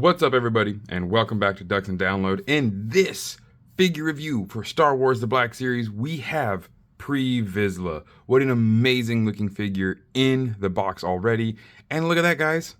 What's up, everybody, and welcome back to Ducks and Download. In this figure review for Star Wars The Black Series, we have Pre Vizsla. What an amazing looking figure in the box already. And look at that, guys.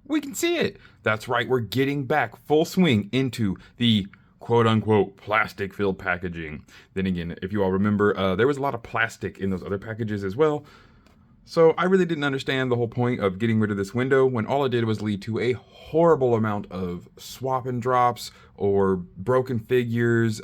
We can see it. That's right, we're getting back full swing into the quote-unquote plastic-filled packaging. Then again, if you all remember, there was a lot of plastic in those other packages as well. So I really didn't understand the whole point of getting rid of this window when all it did was lead to a horrible amount of swap and drops or broken figures,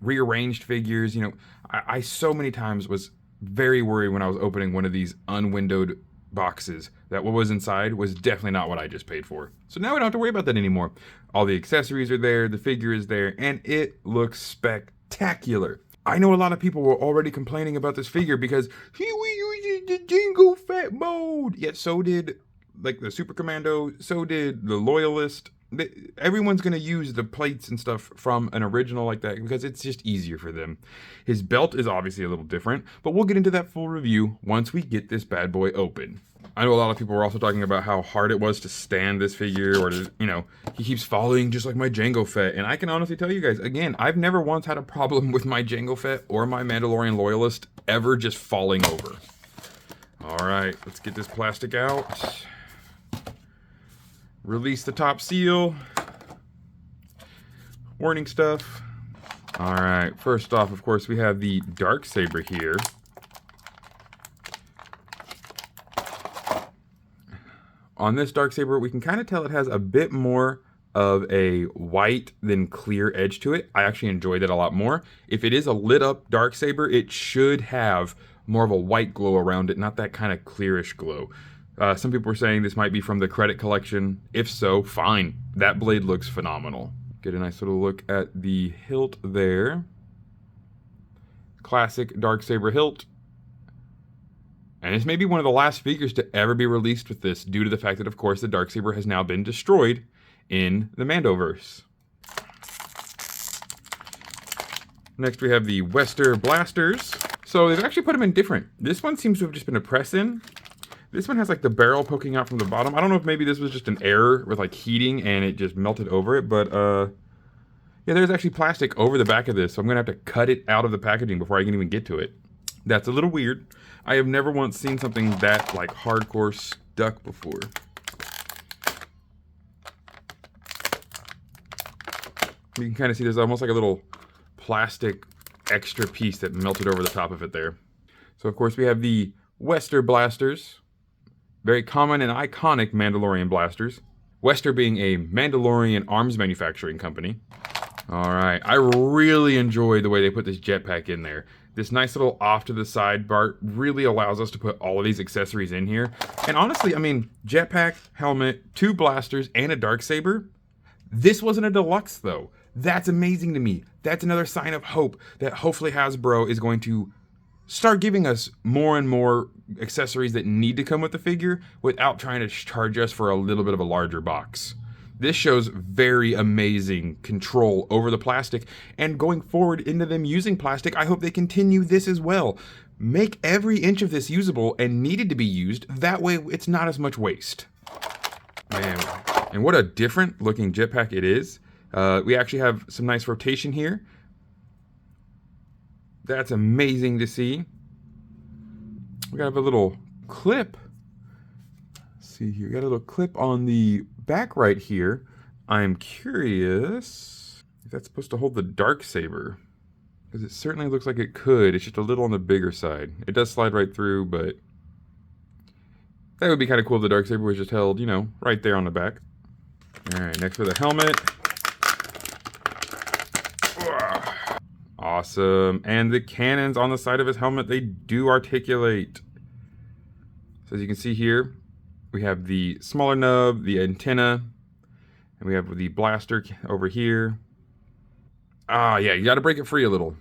rearranged figures. You know, I so many times was very worried when I was opening one of these unwindowed boxes that what was inside was definitely not what I just paid for. So now we don't have to worry about that anymore. All the accessories are there, the figure is there, and it looks spectacular. I know a lot of people were already complaining about this figure because he uses the Jango Fett mode. Yet so did like the Super Commando, so did the Loyalist. Everyone's going to use the plates and stuff from an original like that because it's just easier for them. His belt is obviously a little different, but we'll get into that full review once we get this bad boy open. I know a lot of people were also talking about how hard it was to stand this figure, or to, you know, he keeps falling just like my Jango Fett. And I can honestly tell you guys, again, I've never once had a problem with my Jango Fett or my Mandalorian Loyalist ever just falling over. All right, let's get this plastic out. Release the top seal. Warning stuff. All right, first off, of course, we have the Darksaber here. On this Darksaber, we can kind of tell it has a bit more of a white than clear edge to it. I actually enjoyed that a lot more. If it is a lit up Darksaber, it should have more of a white glow around it, not that kind of clearish glow. Some people were saying this might be from the credit collection. If so, fine. That blade looks phenomenal. Get a nice little look at the hilt there. Classic Darksaber hilt. And this may be one of the last figures to ever be released with this, due to the fact that, of course, the Darksaber has now been destroyed in the Mandoverse. Next, we have the Wester Blasters. So they've actually put them in different. This one seems to have just been a press-in. This one has like the barrel poking out from the bottom. I don't know if maybe this was just an error with like heating and it just melted over it, but yeah, there's actually plastic over the back of this, so I'm gonna have to cut it out of the packaging before I can even get to it. That's a little weird. I have never once seen something that like hardcore stuck before. You can kind of see there's almost like a little plastic extra piece that melted over the top of it there. So of course we have the Wester Blasters. Very common and iconic Mandalorian blasters. Wester being a Mandalorian arms manufacturing company. All right, I really enjoy the way they put this jetpack in there. This nice little off to the side part really allows us to put all of these accessories in here. And honestly, I mean, jetpack, helmet, 2 blasters, and a Darksaber. This wasn't a deluxe though. That's amazing to me. That's another sign of hope that hopefully Hasbro is going to start giving us more and more accessories that need to come with the figure without trying to charge us for a little bit of a larger box. This shows very amazing control over the plastic, and going forward into them using plastic, I hope they continue this as well. Make every inch of this usable and needed to be used, that way it's not as much waste. Man, and what a different looking jetpack it is. We actually have some nice rotation here. That's amazing to see. We got a little clip. Let's see here, we got a little clip on the back right here. I'm curious if that's supposed to hold the Darksaber, because it certainly looks like it could. It's just a little on the bigger side. It does slide right through, but that would be kind of cool if the Darksaber was just held, you know, right there on the back. All right, next for the helmet. Awesome. And the cannons on the side of his helmet, they do articulate. So as you can see here, we have the smaller nub, the antenna, and we have the blaster over here. Ah, yeah, you got to break it free a little.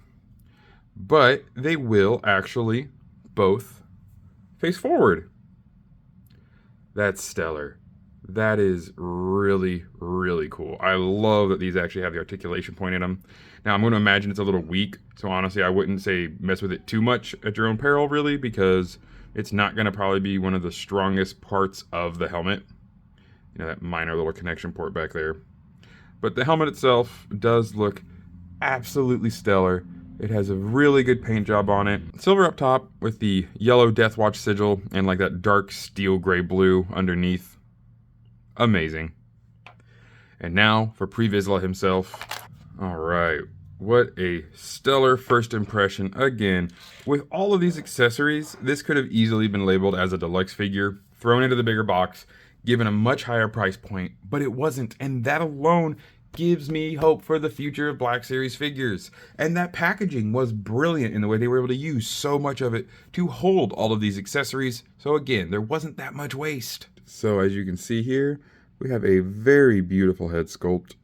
But they will actually both face forward. That's stellar. That is really, really cool. I love that these actually have the articulation point in them. Now, I'm going to imagine it's a little weak, so honestly, I wouldn't say mess with it too much at your own peril, really, because it's not going to probably be one of the strongest parts of the helmet. You know, that minor little connection port back there. But the helmet itself does look absolutely stellar. It has a really good paint job on it. Silver up top with the yellow Deathwatch sigil and like that dark steel gray blue underneath. Amazing. And now for Pre Vizsla himself. All right, what a stellar first impression. Again, with all of these accessories, this could have easily been labeled as a deluxe figure, thrown into the bigger box, given a much higher price point, but it wasn't, and that alone gives me hope for the future of Black Series figures. And that packaging was brilliant in the way they were able to use so much of it to hold all of these accessories. So again, there wasn't that much waste. So as you can see here, we have a very beautiful head sculpt.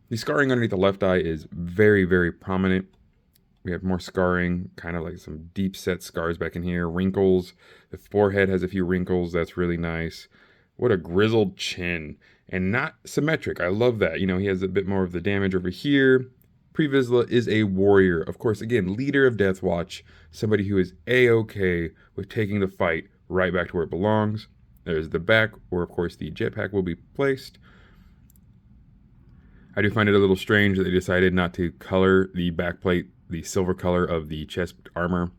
The scarring underneath the left eye is very, very prominent. We have more scarring, kind of like some deep set scars back in here. Wrinkles. The forehead has a few wrinkles. That's really nice. What a grizzled chin. And not symmetric. I love that. You know, he has a bit more of the damage over here. Pre Vizsla is a warrior. Of course, again, leader of Deathwatch. Somebody who is A-okay with taking the fight right back to where it belongs. There's the back, where of course the jetpack will be placed. I do find it a little strange that they decided not to color the backplate the silver color of the chest armor.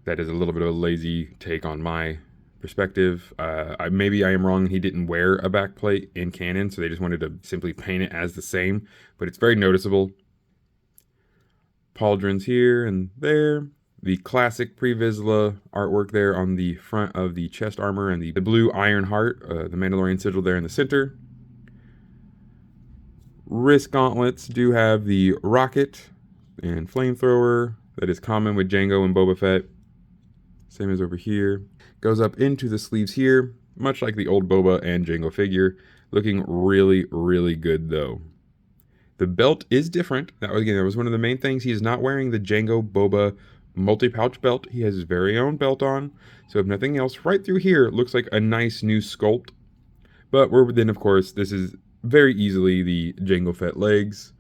That is a little bit of a lazy take on my perspective. Maybe I am wrong. He didn't wear a backplate in canon, so they just wanted to simply paint it as the same, but it's very noticeable. Pauldrons here and there. The classic Pre Vizsla artwork there on the front of the chest armor, and the blue iron heart, the Mandalorian sigil there in the center. Wrist gauntlets do have the rocket and flamethrower that is common with Jango and Boba Fett. Same as over here. Goes up into the sleeves here, much like the old Boba and Jango figure. Looking really, really good though. The belt is different. That was one of the main things. He is not wearing the Jango Boba multi-pouch belt. He has his very own belt on. So if nothing else, right through here, it looks like a nice new sculpt. But then, of course, this is very easily the Jango Fett legs.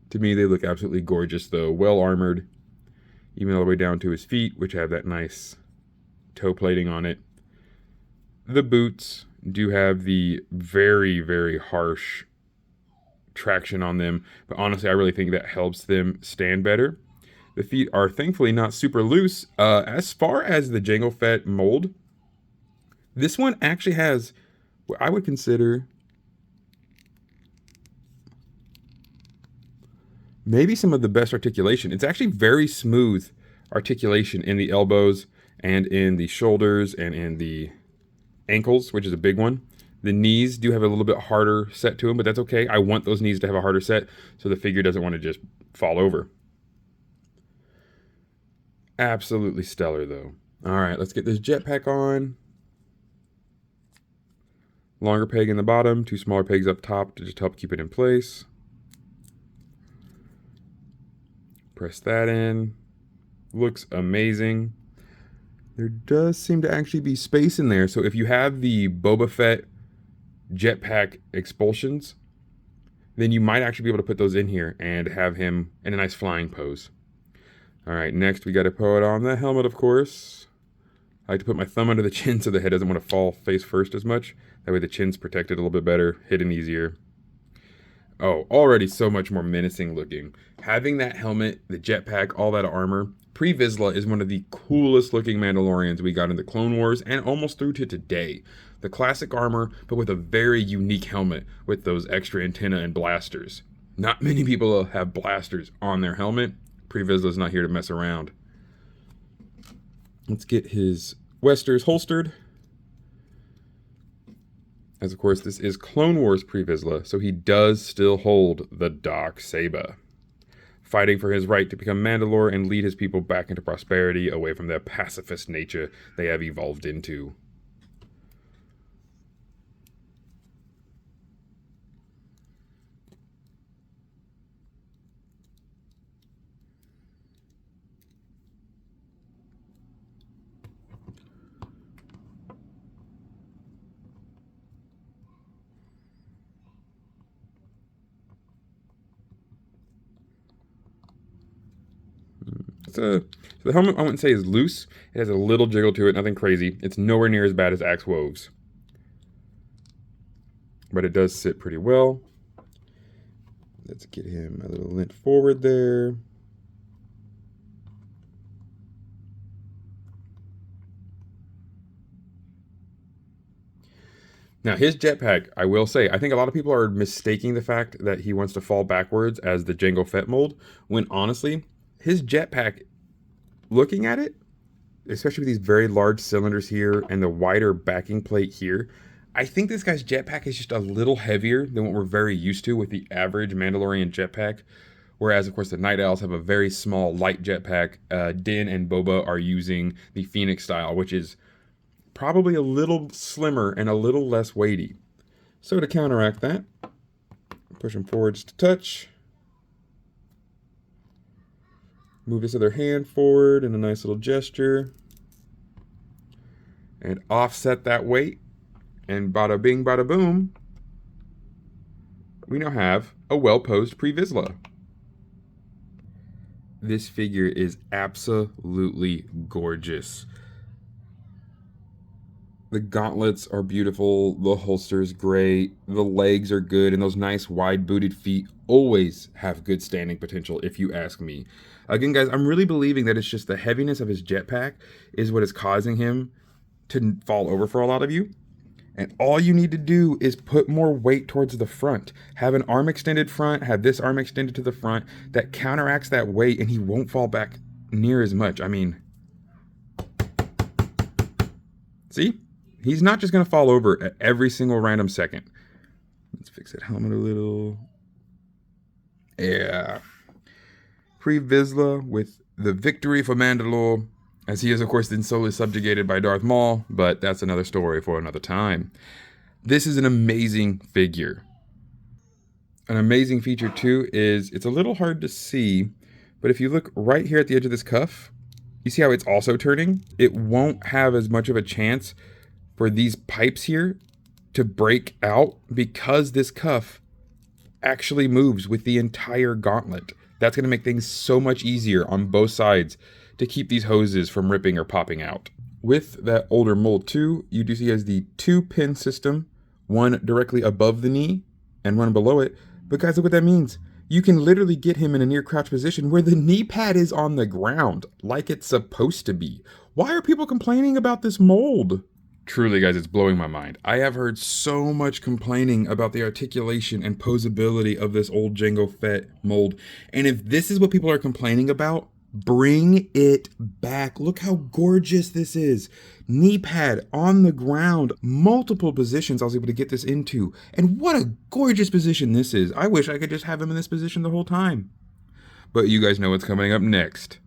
To me, they look absolutely gorgeous, though. Well armored, even all the way down to his feet, which have that nice toe plating on it. The boots do have the very, very harsh traction on them, but honestly, I really think that helps them stand better. The feet are thankfully not super loose. As far as the Jango Fett mold, this one actually has what I would consider maybe some of the best articulation. It's actually very smooth articulation in the elbows and in the shoulders and in the ankles, which is a big one. The knees do have a little bit harder set to them, but that's okay. I want those knees to have a harder set so the figure doesn't want to just fall over. Absolutely stellar though. All right, let's get this jetpack on. Longer peg in the bottom, two smaller pegs up top to just help keep it in place. Press that in. Looks amazing. There does seem to actually be space in there. So if you have the Boba Fett jetpack expulsions, then you might actually be able to put those in here and have him in a nice flying pose. All right, next we got to put on the helmet, of course. I like to put my thumb under the chin so the head doesn't want to fall face first as much. That way the chin's protected a little bit better, hidden easier. Oh, already so much more menacing looking. Having that helmet, the jetpack, all that armor. Pre Vizsla is one of the coolest looking Mandalorians we got in the Clone Wars and almost through to today. The classic armor, but with a very unique helmet with those extra antenna and blasters. Not many people have blasters on their helmet. Pre Vizsla's not here to mess around. Let's get his Westers holstered. As of course, this is Clone Wars Pre Vizsla, so he does still hold the Darksaber, fighting for his right to become Mandalore and lead his people back into prosperity away from their pacifist nature they have evolved into. So the helmet, I wouldn't say is loose. It has a little jiggle to it, nothing crazy. It's nowhere near as bad as Axe Woves. but it does sit pretty well. Let's get him a little lint forward there. Now, his jetpack, I will say, I think a lot of people are mistaking the fact that he wants to fall backwards as the Jango Fett mold, when honestly, his jetpack, looking at it, especially with these very large cylinders here and the wider backing plate here, I think this guy's jetpack is just a little heavier than what we're very used to with the average Mandalorian jetpack. Whereas, of course, the Night Owls have a very small, light jetpack. Din and Boba are using the Phoenix style, which is probably a little slimmer and a little less weighty. So to counteract that, push him forwards to touch. Move this other hand forward in a nice little gesture. And offset that weight. And bada bing, bada boom, we now have a well-posed Pre Vizsla. This figure is absolutely gorgeous. The gauntlets are beautiful, the holster is great, the legs are good, and those nice wide-booted feet always have good standing potential, if you ask me. Again, guys, I'm really believing that it's just the heaviness of his jetpack is what is causing him to fall over for a lot of you. And all you need to do is put more weight towards the front. Have an arm extended front, have this arm extended to the front. That counteracts that weight and he won't fall back near as much. I mean, see? He's not just going to fall over at every single random second. Let's fix that helmet a little. Yeah. Pre Vizsla with the victory for Mandalore, as he is, of course, then solely subjugated by Darth Maul, but that's another story for another time. This is an amazing figure. An amazing feature, too, is it's a little hard to see, but if you look right here at the edge of this cuff, you see how it's also turning? It won't have as much of a chance for these pipes here to break out because this cuff actually moves with the entire gauntlet. That's going to make things so much easier on both sides to keep these hoses from ripping or popping out. With that older mold too, you do see as the 2-pin system, one directly above the knee and one below it. But guys, look what that means. You can literally get him in a near crouch position where the knee pad is on the ground, like it's supposed to be. Why are people complaining about this mold? Truly, guys, it's blowing my mind. I have heard so much complaining about the articulation and posability of this old Jango Fett mold. And if this is what people are complaining about, bring it back. Look how gorgeous this is. Knee pad on the ground, multiple positions I was able to get this into. And what a gorgeous position this is. I wish I could just have him in this position the whole time. But you guys know what's coming up next.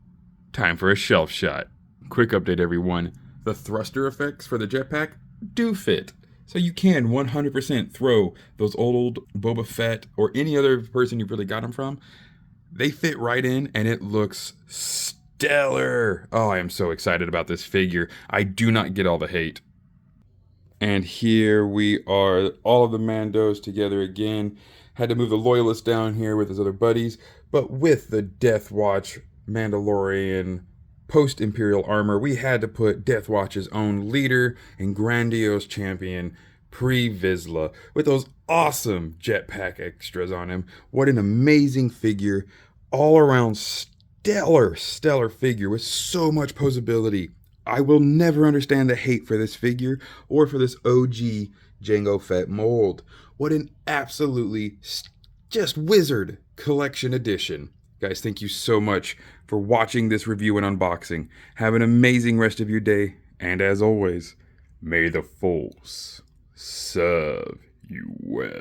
Time for a shelf shot. Quick update, everyone. The thruster effects for the jetpack do fit. So you can 100% throw those old Boba Fett or any other person you've really got them from. They fit right in and it looks stellar. Oh, I am so excited about this figure. I do not get all the hate. And here we are, all of the Mandos together again. Had to move the Loyalists down here with his other buddies, but with the Death Watch Mandalorian post-Imperial armor, we had to put Death Watch's own leader and grandiose champion, Pre Vizsla, with those awesome jetpack extras on him. What an amazing figure. All around stellar figure with so much posability. I will never understand the hate for this figure or for this OG Jango Fett mold. What an absolutely just wizard collection edition. Guys, thank you so much for watching this review and unboxing. Have an amazing rest of your day. And as always, may the Force serve you well.